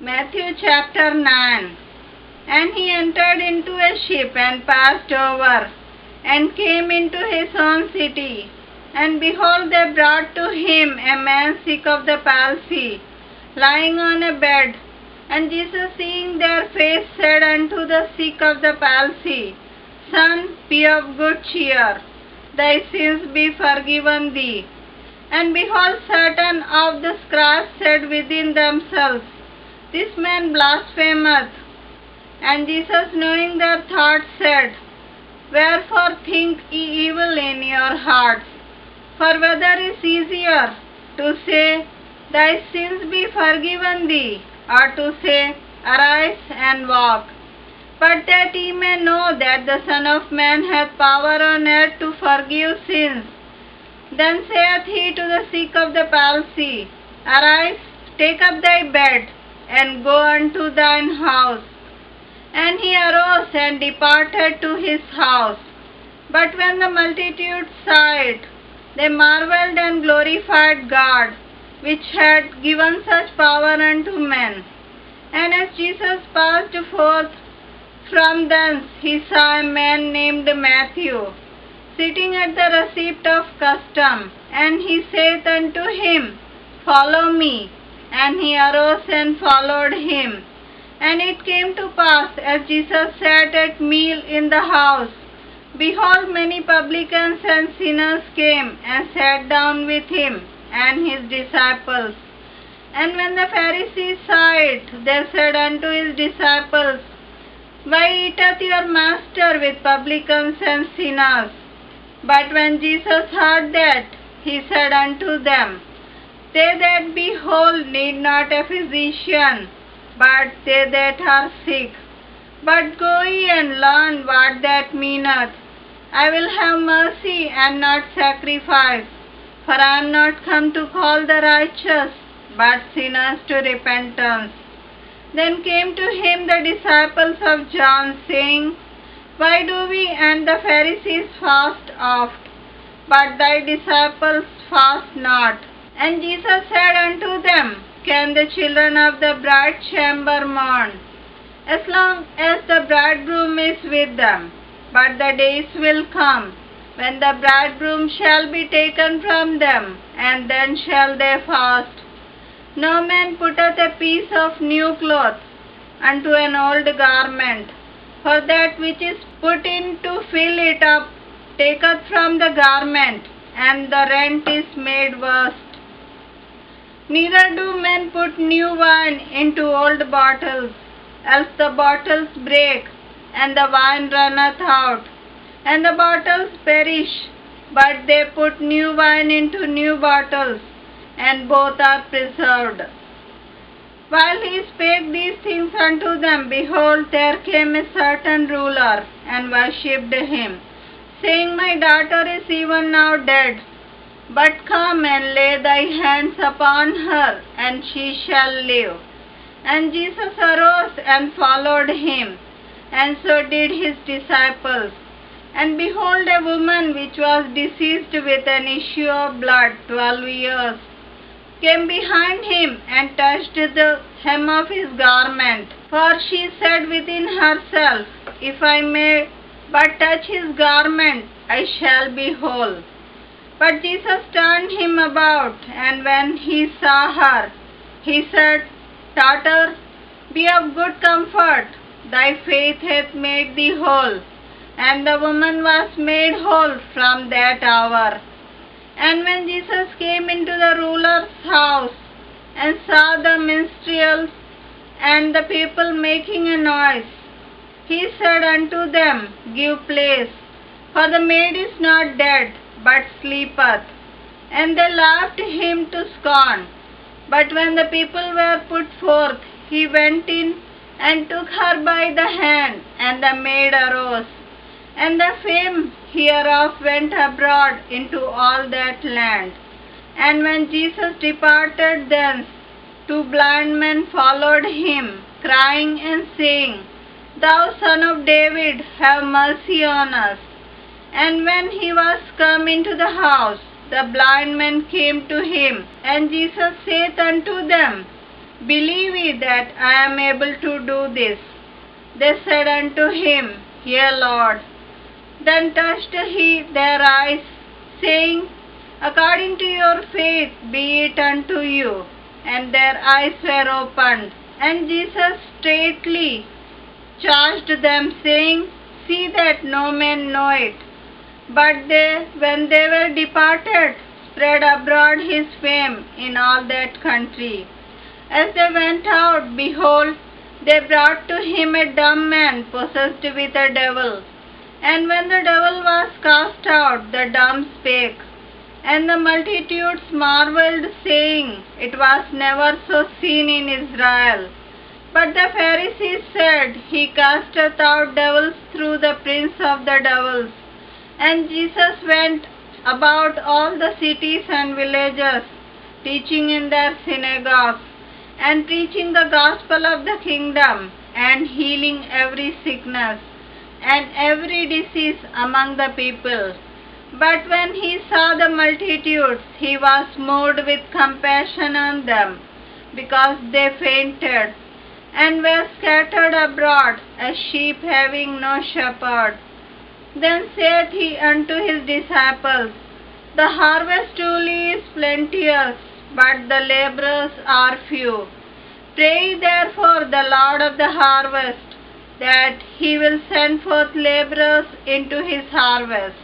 Matthew chapter 9. And he entered into a ship and passed over, and came into his own city. And behold, they brought to him a man sick of the palsy, lying on a bed. And Jesus, seeing their faith, said unto the sick of the palsy, Son, be of good cheer, thy sins be forgiven thee. And behold, certain of the scribes said within themselves, This man blasphemeth. And Jesus, knowing their thoughts, said, Wherefore think ye evil in your hearts? For whether is easier, to say, Thy sins be forgiven thee, or to say, Arise and walk? But that ye may know that the Son of Man hath power on earth to forgive sins. Then saith he to the sick of the palsy, Arise, take up thy bed, and go unto thine house. And he arose and departed to his house. But when the multitude saw it, they marveled and glorified God, which had given such power unto men. And as Jesus passed forth from thence, he saw a man named Matthew, sitting at the receipt of custom. And he saith unto him, Follow me. And he arose and followed him. And it came to pass, as Jesus sat at meat in the house, behold, many publicans and sinners came and sat down with him and his disciples. And when the Pharisees saw it, they said unto his disciples, Why eateth your master with publicans and sinners? But when Jesus heard that, he said unto them, They that be whole need not a physician, but they that are sick. But go ye and learn what that meaneth. I will have mercy and not sacrifice, for I am not come to call the righteous, but sinners to repentance. Then came to him the disciples of John, saying, Why do we and the Pharisees fast oft, but thy disciples fast not? And Jesus said unto them, Can the children of the bride chamber mourn, as long as the bridegroom is with them? But the days will come, when the bridegroom shall be taken from them, and then shall they fast. No man putteth a piece of new cloth unto an old garment, for that which is put in to fill it up taketh from the garment, and the rent is made worse. Neither do men put new wine into old bottles, else the bottles break, and the wine runneth out, and the bottles perish. But they put new wine into new bottles, and both are preserved. While he spake these things unto them, behold, there came a certain ruler, and worshipped him, saying, My daughter is even now dead, but come and lay thy hands upon her, and she shall live. And Jesus arose and followed him, and so did his disciples. And behold, a woman which was diseased with an issue of blood 12 years, came behind him and touched the hem of his garment. For she said within herself, If I may but touch his garment, I shall be whole. But Jesus turned him about, and when he saw her, he said, Daughter, be of good comfort, thy faith hath made thee whole. And the woman was made whole from that hour. And when Jesus came into the ruler's house, and saw the minstrels and the people making a noise, he said unto them, Give place, for the maid is not dead, but sleepeth. And they laughed him to scorn. But when the people were put forth, he went in and took her by the hand, and the maid arose. And the fame hereof went abroad into all that land. And when Jesus departed thence, 2 blind men followed him, crying and saying, Thou Son of David, have mercy on us. And when he was come into the house, the blind men came to him, and Jesus saith unto them, Believe ye that I am able to do this? They said unto him, Yea, Lord. Then touched he their eyes, saying, According to your faith be it unto you. And their eyes were opened. And Jesus straitly charged them, saying, See that no man know it. But they, when they were departed, spread abroad his fame in all that country. As they went out, behold, they brought to him a dumb man possessed with a devil. And when the devil was cast out, the dumb spake. And the multitudes marveled, saying, It was never so seen in Israel. But the Pharisees said, He casteth out devils through the prince of the devils. And Jesus went about all the cities and villages, teaching in their synagogues, and preaching the gospel of the kingdom, and healing every sickness and every disease among the people. But when he saw the multitudes, he was moved with compassion on them, because they fainted, and were scattered abroad, as sheep having no shepherd. Then saith he unto his disciples, The harvest truly is plenteous, but the laborers are few. Pray therefore the Lord of the harvest, that he will send forth laborers into his harvest.